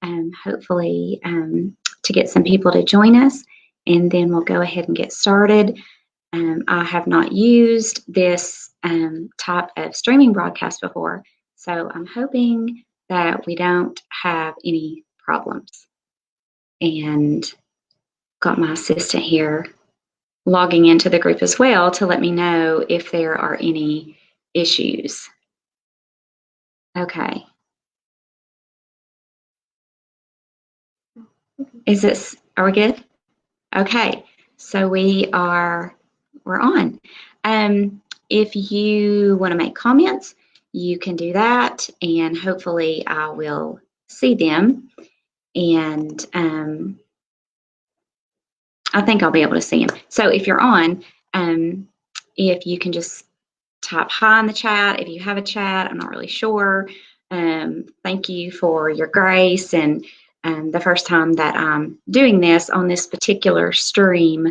minutes, hopefully to get some people to join us, and then we'll go ahead and get started. I have not used this type of streaming broadcast before, so I'm hoping that we don't have any problems. And got my assistant here logging into the group as well to let me know if there are any issues. Okay. Are we good? Okay, so we're on. If you want to make comments, you can do that, and hopefully I will see them. And I think I'll be able to see them. So if you're on, if you can just type hi in the chat. If you have a chat, I'm not really sure. Thank you for your grace, and the first time that I'm doing this on this particular stream,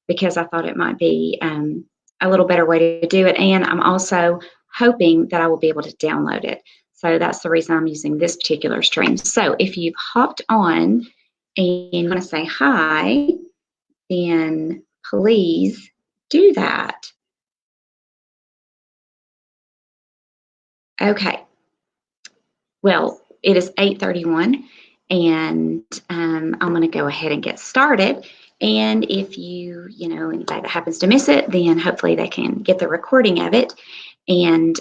because I thought it might be a little better way to do it. And I'm also hoping that I will be able to download it. So that's the reason I'm using this particular stream. So if you've hopped on and you want to say hi, then please do that. Okay. Well, it is 8:31, and I'm going to go ahead and get started. And if anybody that happens to miss it, then hopefully they can get the recording of it. And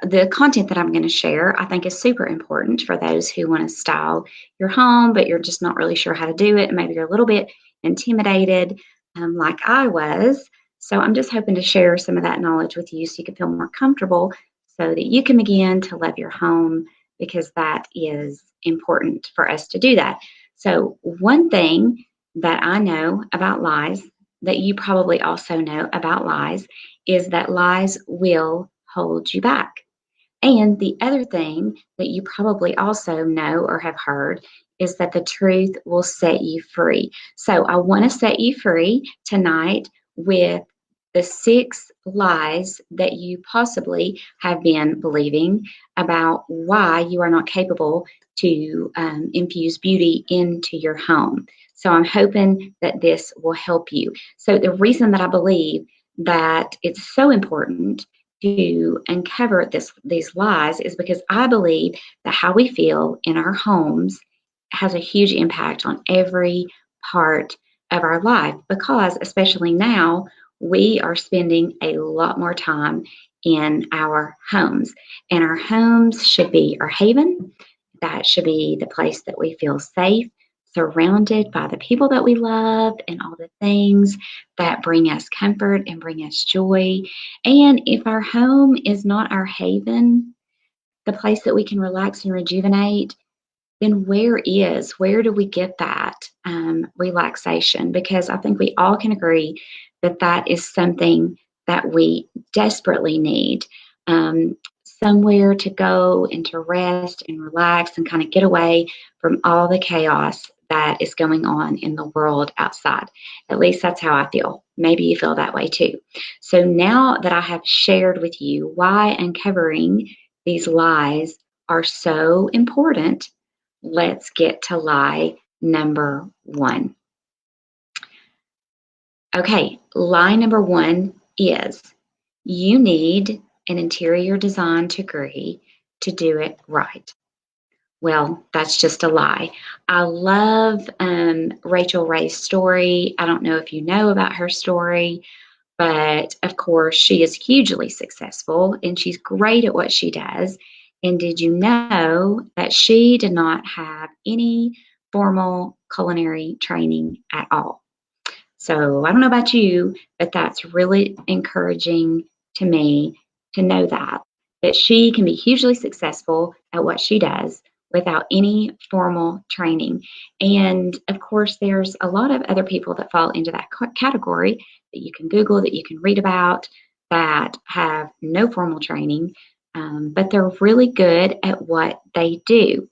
the content that I'm going to share, I think, is super important for those who want to style your home, but you're just not really sure how to do it. Maybe you're a little bit intimidated, like I was. So I'm just hoping to share some of that knowledge with you so you can feel more comfortable, so that you can begin to love your home, because that is important for us to do that. So one thing that I know about lies, that you probably also know about lies, is that lies will hold you back. And the other thing that you probably also know or have heard is that the truth will set you free. So I want to set you free tonight with the 6 lies that you possibly have been believing about why you are not capable to infuse beauty into your home. So I'm hoping that this will help you. So the reason that I believe that it's so important to uncover these lies is because I believe that how we feel in our homes has a huge impact on every part of our life, because especially now, we are spending a lot more time in our homes, and our homes should be our haven. That should be the place that we feel safe, surrounded by the people that we love and all the things that bring us comfort and bring us joy. And if our home is not our haven, the place that we can relax and rejuvenate, then where do we get that relaxation? Because I think we all can agree that that is something that we desperately need. Somewhere to go and to rest and relax and kind of get away from all the chaos that is going on in the world outside. At least that's how I feel. Maybe you feel that way too. So now that I have shared with you why uncovering these lies are so important, let's get to lie number 1. Okay, lie number 1 is you need an interior design degree to do it right. Well, that's just a lie. I love Rachel Ray's story. I don't know if you know about her story, but of course, she is hugely successful and she's great at what she does. And did you know that she did not have any formal culinary training at all? So I don't know about you, but that's really encouraging to me to know that she can be hugely successful at what she does without any formal training. And of course, there's a lot of other people that fall into that category that you can Google, that you can read about, that have no formal training, but they're really good at what they do.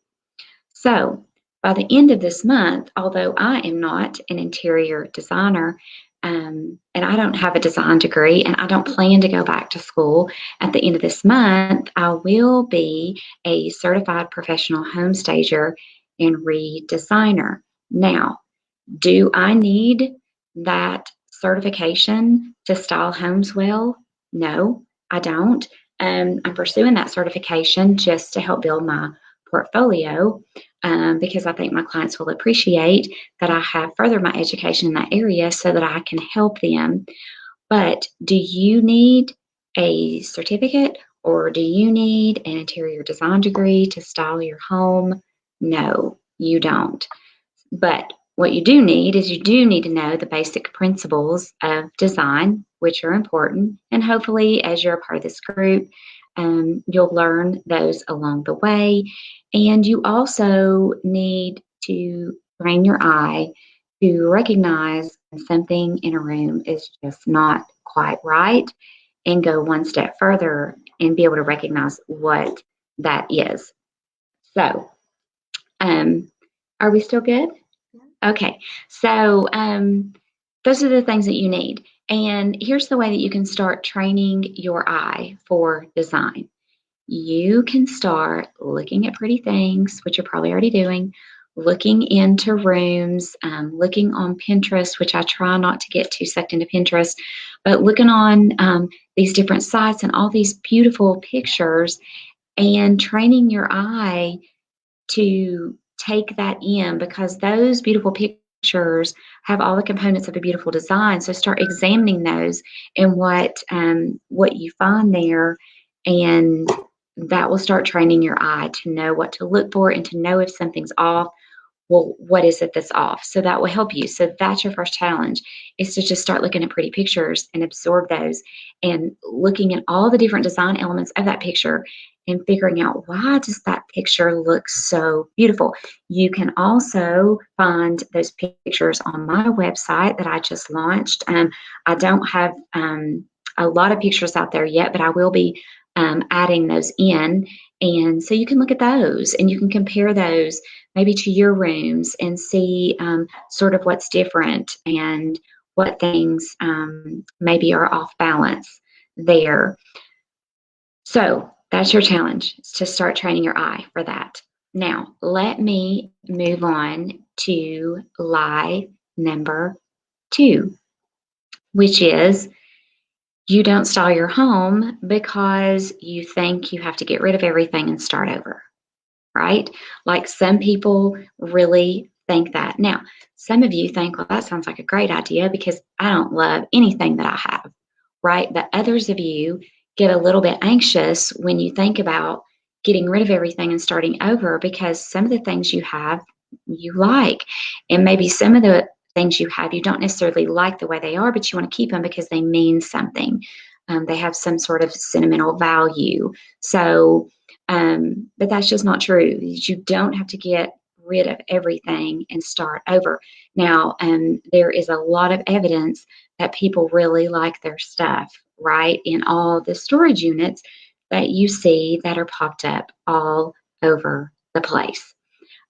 So by the end of this month, although I am not an interior designer, and I don't have a design degree, and I don't plan to go back to school. At the end of this month, I will be a certified professional home stager and redesigner. Now, do I need that certification to style homes well? No, I don't. I'm pursuing that certification just to help build my portfolio, because I think my clients will appreciate that I have furthered my education in that area so that I can help them. But do you need a certificate, or do you need an interior design degree to style your home? No, you don't. But what you do need is you do need to know the basic principles of design, which are important. And hopefully, as you're a part of this group, you'll learn those along the way. And you also need to train your eye to recognize when something in a room is just not quite right, and go one step further and be able to recognize what that is. So, are we still good? Okay, so those are the things that you need. And here's the way that you can start training your eye for design. You can start looking at pretty things, which you're probably already doing, looking into rooms, looking on Pinterest, which I try not to get too sucked into Pinterest, but looking on these different sites and all these beautiful pictures, and training your eye to take that in, because those beautiful pictures have all the components of a beautiful design. So start examining those and what you find there, and that will start training your eye to know what to look for and to know if something's off. Well, what is it that's off? So that will help you. So that's your first challenge, is to just start looking at pretty pictures and absorb those, and looking at all the different design elements of that picture and figuring out, why does that picture look so beautiful? You can also find those pictures on my website that I just launched. I don't have a lot of pictures out there yet, but I will be adding those in. And so you can look at those and you can compare those maybe to your rooms and see sort of what's different and what things maybe are off balance there. So that's your challenge, is to start training your eye for that. Now, let me move on to lie number 2, which is, you don't style your home because you think you have to get rid of everything and start over, right? Like, some people really think that. Now, some of you think, well, that sounds like a great idea because I don't love anything that I have, right? But others of you get a little bit anxious when you think about getting rid of everything and starting over, because some of the things you have you like, and maybe some of the things you have you don't necessarily like the way they are, but you want to keep them because they mean something. They have some sort of sentimental value. So, but that's just not true. You don't have to get rid of everything and start over. Now, there is a lot of evidence that people really like their stuff, right? In all the storage units that you see that are popped up all over the place.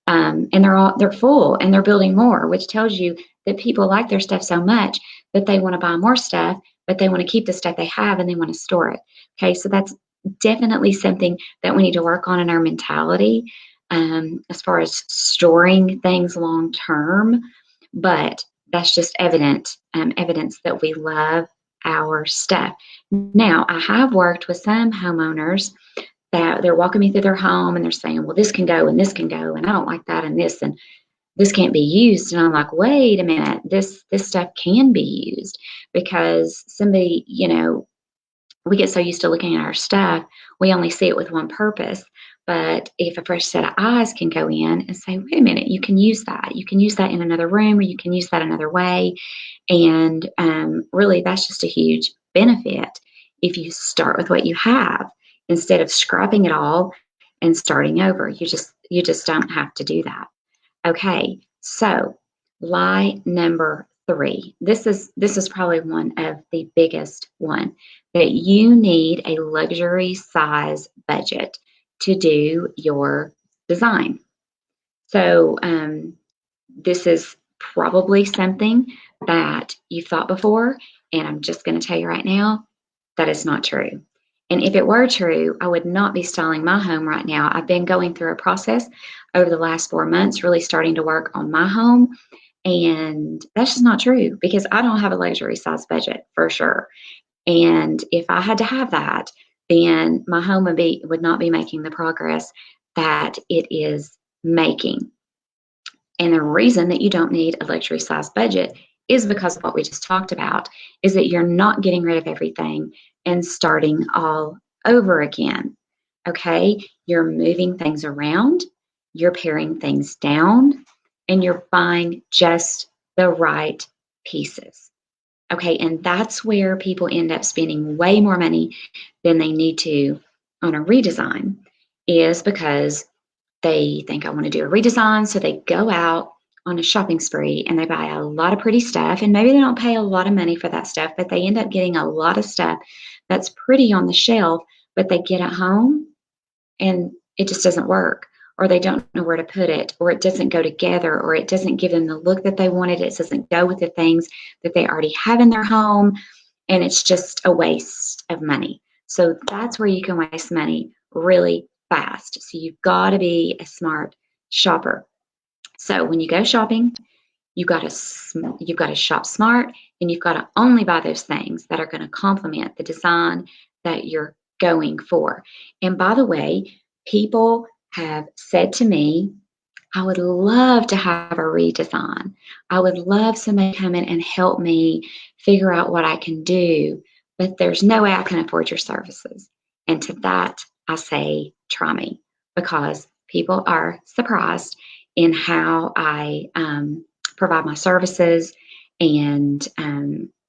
And they're full and they're building more, which tells you that people like their stuff so much that they want to buy more stuff, but they want to keep the stuff they have and they want to store it. Okay, so that's definitely something that we need to work on in our mentality, as far as storing things long term. But that's just evidence that we love our stuff. Now, I have worked with some homeowners that they're walking me through their home and they're saying, well, this can go and this can go, and I don't like that, and this can't be used. And I'm like, wait a minute, this stuff can be used, because somebody, we get so used to looking at our stuff, we only see it with one purpose. But if a fresh set of eyes can go in and say, wait a minute, you can use that. You can use that in another room, or you can use that another way. And really, that's just a huge benefit if you start with what you have instead of scrapping it all and starting over. You just don't have to do that. Okay, so lie number 3. This is probably one of the biggest one, that you need a luxury size budget to do your design. So this is probably something that you've thought before. And I'm just going to tell you right now, that is not true. And if it were true, I would not be styling my home right now. I've been going through a process over the last 4 months, really starting to work on my home. And that's just not true because I don't have a luxury size budget for sure. And if I had to have that, then my home would not be making the progress that it is making. And the reason that you don't need a luxury size budget is because of what we just talked about, is that you're not getting rid of everything and starting all over again. Okay? You're moving things around, you're paring things down, and you're buying just the right pieces. Okay, and that's where people end up spending way more money than they need to on a redesign, is because they think I want to do a redesign. So they go out on a shopping spree and they buy a lot of pretty stuff. And maybe they don't pay a lot of money for that stuff, but they end up getting a lot of stuff that's pretty on the shelf, but they get it home and it just doesn't work. Or they don't know where to put it, or it doesn't go together, or it doesn't give them the look that they wanted. It doesn't go with the things that they already have in their home. And it's just a waste of money. So that's where you can waste money really fast. So you've got to be a smart shopper. So when you go shopping, you've got to shop smart, and you've got to only buy those things that are going to complement the design that you're going for. And by the way, people have said to me, I would love to have a redesign. I would love somebody to come in and help me figure out what I can do, but there's no way I can afford your services. And to that, I say, try me, because people are surprised in how I provide my services and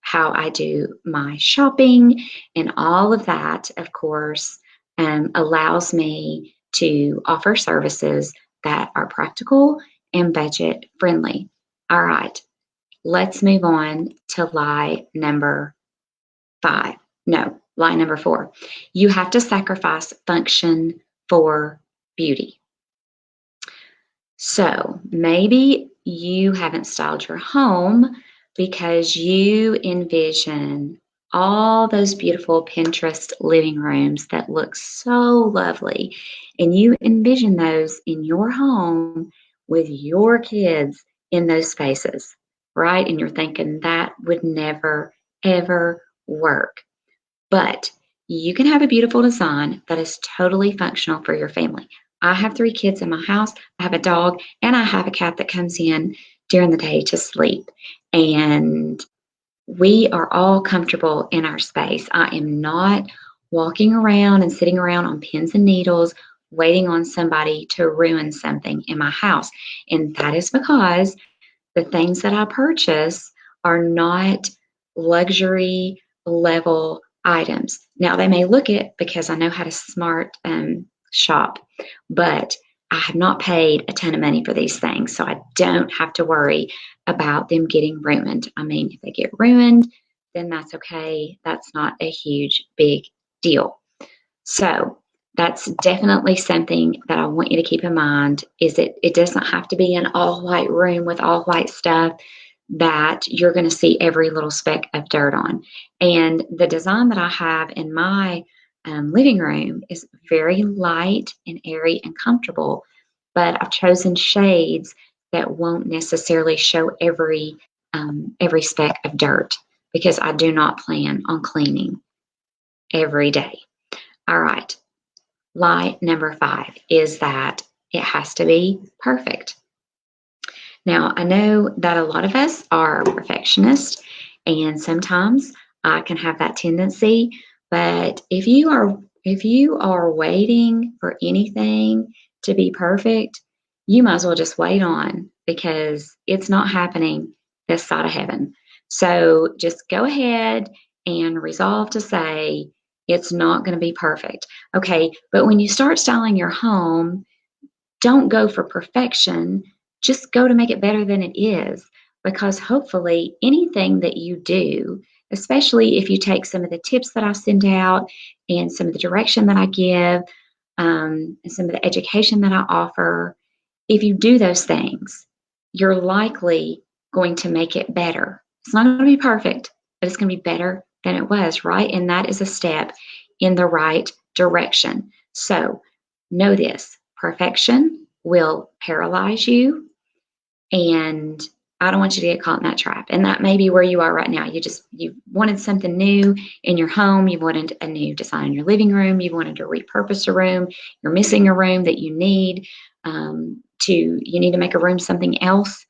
how I do my shopping, and all of that, of course, allows me to offer services that are practical and budget friendly. All right, let's move on to lie number 5. No, lie number 4. You have to sacrifice function for beauty. So maybe you haven't styled your home because you envision all those beautiful Pinterest living rooms that look so lovely. And you envision those in your home with your kids in those spaces, right? And you're thinking that would never, ever work. But you can have a beautiful design that is totally functional for your family. I have 3 kids in my house. I have a dog, and I have a cat that comes in during the day to sleep. And we are all comfortable in our space. I am not walking around and sitting around on pins and needles waiting on somebody to ruin something in my house. And that is because the things that I purchase are not luxury level items. Now, they may look it because I know how to smart shop, but I have not paid a ton of money for these things, so I don't have to worry about them getting ruined. I mean, if they get ruined, then that's okay. That's not a huge, big deal. So that's definitely something that I want you to keep in mind, is that it doesn't have to be an all white room with all white stuff that you're going to see every little speck of dirt on. And the design that I have in my living room is very light and airy and comfortable, but I've chosen shades that won't necessarily show every speck of dirt, because I do not plan on cleaning every day. All right. Lie number 5 is that it has to be perfect. Now, I know that a lot of us are perfectionists, and sometimes I can have that tendency, but if you are waiting for anything to be perfect, you might as well just wait on, because it's not happening this side of heaven. So just go ahead and resolve to say it's not going to be perfect. Okay, but when you start styling your home, don't go for perfection, just go to make it better than it is. Because hopefully, anything that you do, especially if you take some of the tips that I send out and some of the direction that I give, and some of the education that I offer, if you do those things, you're likely going to make it better. It's not going to be perfect, but it's going to be better than it was, right? And that is a step in the right direction. So know this: perfection will paralyze you, and I don't want you to get caught in that trap. And that may be where you are right now. You wanted something new in your home. You wanted a new design in your living room. You wanted to repurpose a room. You're missing a room that you need you need to make a room something else,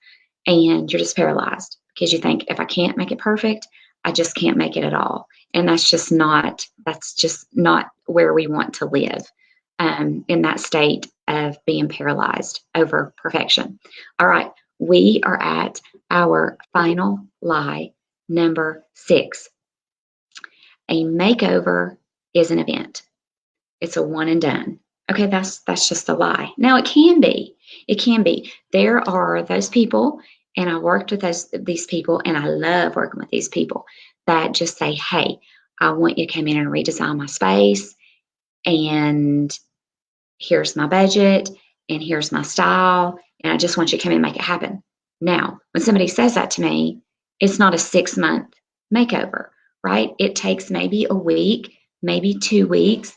and you're just paralyzed because you think, if I can't make it perfect, I just can't make it at all. And that's just not where we want to live, in that state of being paralyzed over perfection. All right, we are at our final lie, number 6. A makeover is an event. It's a one and done. Okay, that's just a lie. Now it can be. It can be. There are those people, and I worked with these people, and I love working with these people that just say, "Hey, I want you to come in and redesign my space, and here's my budget, and here's my style, and I just want you to come in and make it happen." Now, when somebody says that to me, it's not a 6-month makeover, right? It takes maybe a week, maybe 2 weeks,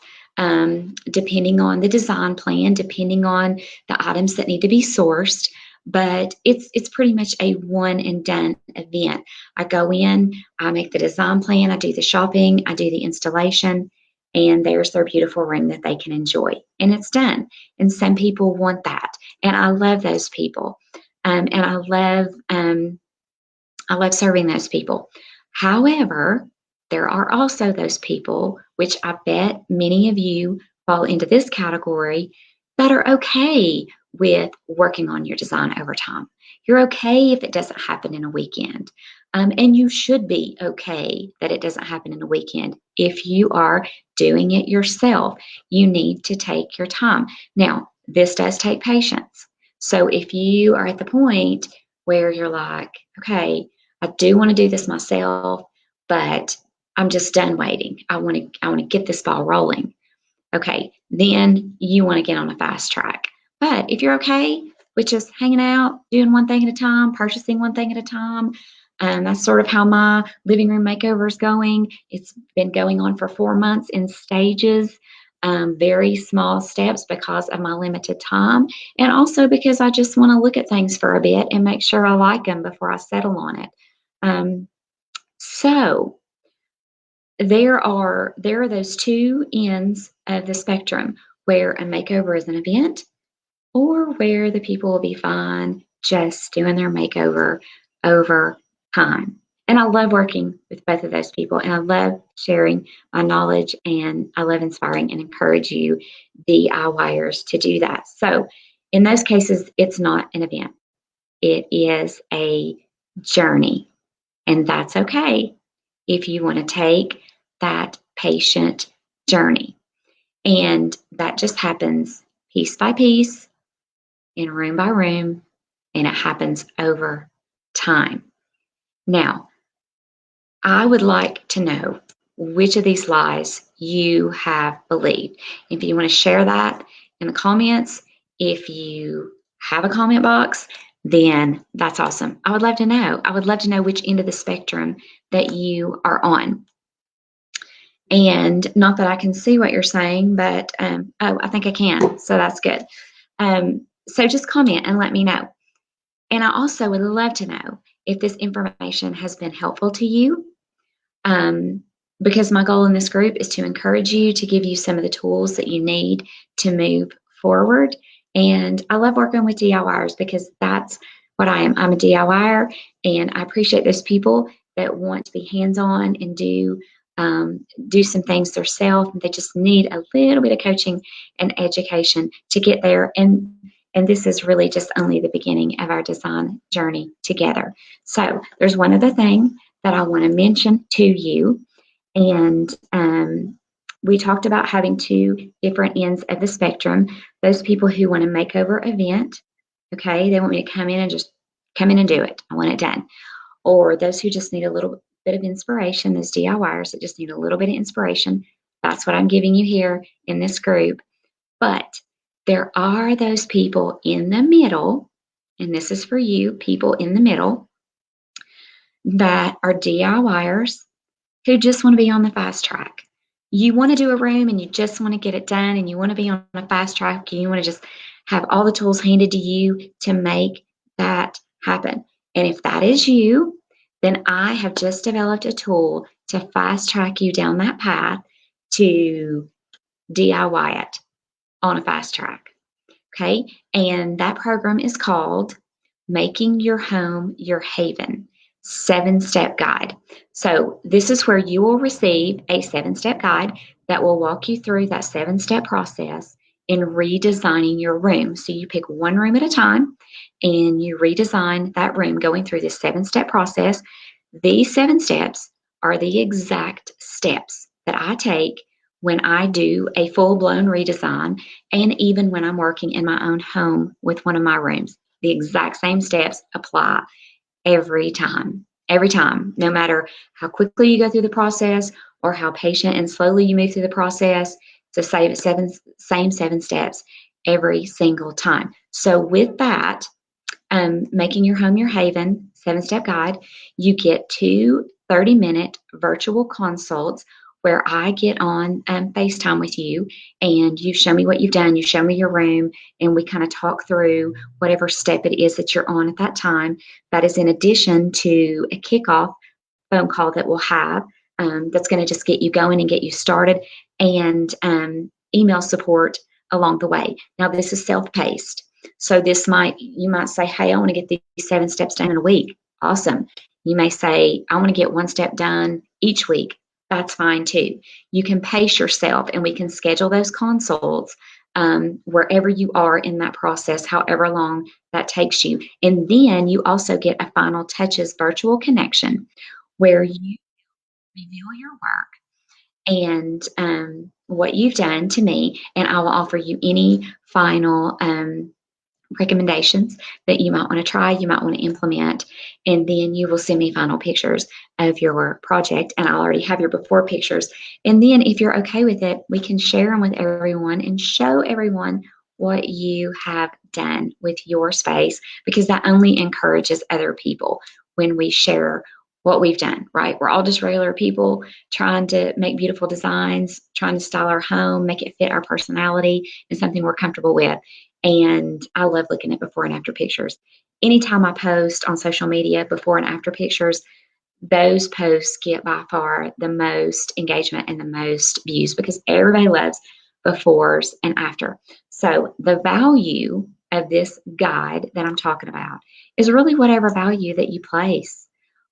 depending on the design plan, depending on the items that need to be sourced. But it's pretty much a one and done event. I go in, I make the design plan, I do the shopping, I do the installation, and there's their beautiful room that they can enjoy, and it's done. And some people want that, and I love those people, and I love serving those people. However, there are also those people, which I bet many of you fall into this category, that are okay with working on your design over time. You're okay if it doesn't happen in a weekend. And you should be okay that it doesn't happen in a weekend. If you are doing it yourself, you need to take your time. Now, this does take patience. So if you are at the point where you're like, okay, I do want to do this myself, but I'm just done waiting. I want to get this ball rolling. Okay, then you want to get on a fast track. But if you're okay with just hanging out, doing one thing at a time, purchasing one thing at a time, that's sort of how my living room makeover is going. It's been going on for 4 months in stages, very small steps because of my limited time, and also because I just want to look at things for a bit and make sure I like them before I settle on it. So there are those two ends of the spectrum, where a makeover is an event, or where the people will be fine just doing their makeover over time. And I love working with both of those people, and I love sharing my knowledge, and I love inspiring and encourage you DIYers to do that. So in those cases, it's not an event. It is a journey, and that's okay if you want to take that patient journey. And that just happens piece by piece, in room by room, and it happens over time. Now, I would like to know which of these lies you have believed. If you want to share that in the comments, if you have a comment box, then that's awesome. I would love to know. I would love to know which end of the spectrum that you are on. And not that I can see what you're saying, but I think I can. So that's good. So just comment and let me know. And I also would love to know if this information has been helpful to you, because my goal in this group is to encourage you, to give you some of the tools that you need to move forward. And I love working with DIYers because that's what I am. I'm a DIYer, and I appreciate those people that want to be hands-on and do some things themselves. They just need a little bit of coaching and education to get there. And this is really just only the beginning of our design journey together. So there's one other thing that I want to mention to you. And we talked about having two different ends of the spectrum. Those people who want a makeover event, okay, they want me to come in and just come in and do it. I want it done. Or those who just need a little bit of inspiration, those DIYers that just need a little bit of inspiration. That's what I'm giving you here in this group. But there are those people in the middle, and this is for you, people in the middle, that are DIYers who just want to be on the fast track. You want to do a room and you just want to get it done and you want to be on a fast track and you want to just have all the tools handed to you to make that happen. And if that is you, then I have just developed a tool to fast track you down that path to DIY it on a fast track. Okay. And that program is called Making Your Home Your Haven 7-Step Guide. So, this is where you will receive a 7-step guide that will walk you through that 7-step process in redesigning your room. So, you pick one room at a time and you redesign that room going through this 7-step process. These 7 steps are the exact steps that I take when I do a full blown redesign and even when I'm working in my own home with one of my rooms. The exact same steps apply every time. Every time, no matter how quickly you go through the process or how patient and slowly you move through the process, it's the same 7 steps every single time. So, with that, Making Your Home Your Haven 7-Step Guide, you get 2 30-minute virtual consults where I get on FaceTime with you and you show me what you've done, you show me your room, and we kind of talk through whatever step it is that you're on at that time. That is in addition to a kickoff phone call that we'll have that's going to just get you going and get you started, and email support along the way. Now, this is self-paced. So you might say, hey, I want to get these 7 steps done in a week. Awesome. You may say, I want to get 1 step done each week. That's fine too. You can pace yourself and we can schedule those consults wherever you are in that process, however long that takes you. And then you also get a Final Touches virtual connection where you reveal your work and what you've done to me, and I will offer you any final recommendations that you might want to try, you might want to implement, and then you will send me final pictures of your project, and I'll already have your before pictures. And then if you're okay with it, we can share them with everyone and show everyone what you have done with your space, because that only encourages other people when we share what we've done, right? We're all just regular people trying to make beautiful designs, trying to style our home, make it fit our personality and something we're comfortable with. And I love looking at before and after pictures. Anytime I post on social media before and after pictures, those posts get by far the most engagement and the most views because everybody loves befores and after. So the value of this guide that I'm talking about is really whatever value that you place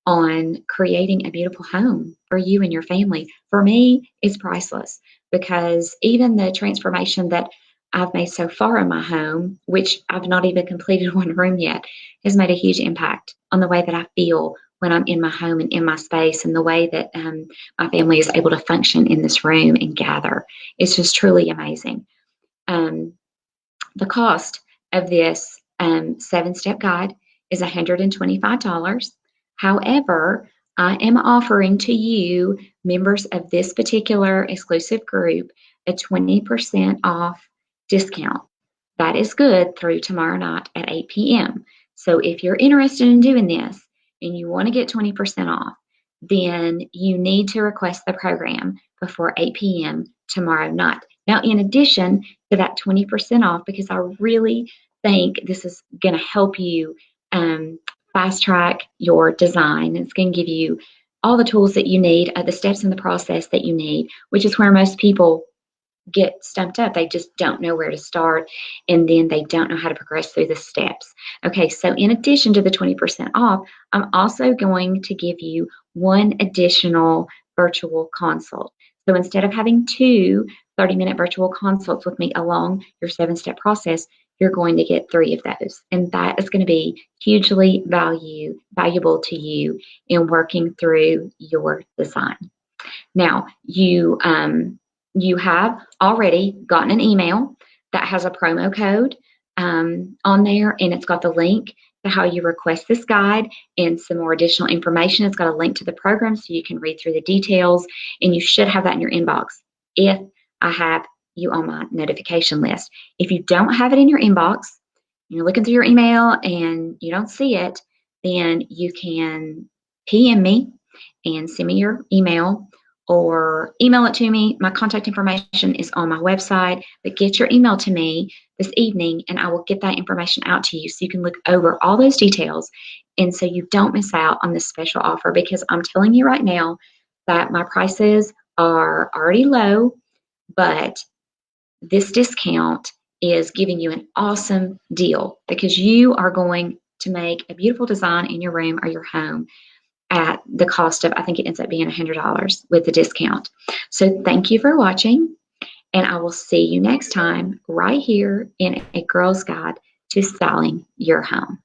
on creating a beautiful home for you and your family. For me, it's priceless because even the transformation that I've made so far in my home, which I've not even completed one room yet, has made a huge impact on the way that I feel when I'm in my home and in my space, and the way that my family is able to function in this room and gather. It's just truly amazing. The cost of this 7-step guide is $125. However, I am offering to you, members of this particular exclusive group, a 20% off discount. That is good through tomorrow night at 8 p.m. So if you're interested in doing this and you want to get 20% off, then you need to request the program before 8 p.m. tomorrow night. Now, in addition to that 20% off, because I really think this is going to help you fast track your design. It's going to give you all the tools that you need, the steps in the process that you need, which is where most people get stumped up. They just don't know where to start, and then they don't know how to progress through the steps. Okay, so in addition to the 20% off, I'm also going to give you one additional virtual consult. So instead of having 2 30-minute virtual consults with me along your 7-step process, you're going to get 3 of those. And that is going to be hugely valuable to you in working through your design. Now, you have already gotten an email that has a promo code on there, and it's got the link to how you request this guide and some more additional information. It's got a link to the program so you can read through the details, and you should have that in your inbox if I have you on my notification list. If you don't have it in your inbox, you're looking through your email and you don't see it, then you can PM me and send me your email or email it to me. My contact information is on my website, but get your email to me this evening and I will get that information out to you so you can look over all those details and so you don't miss out on this special offer, because I'm telling you right now that my prices are already low, but this discount is giving you an awesome deal because you are going to make a beautiful design in your room or your home at the cost of, I think it ends up being $100 with the discount. So thank you for watching, and I will see you next time right here in A Girl's Guide to Styling Your Home.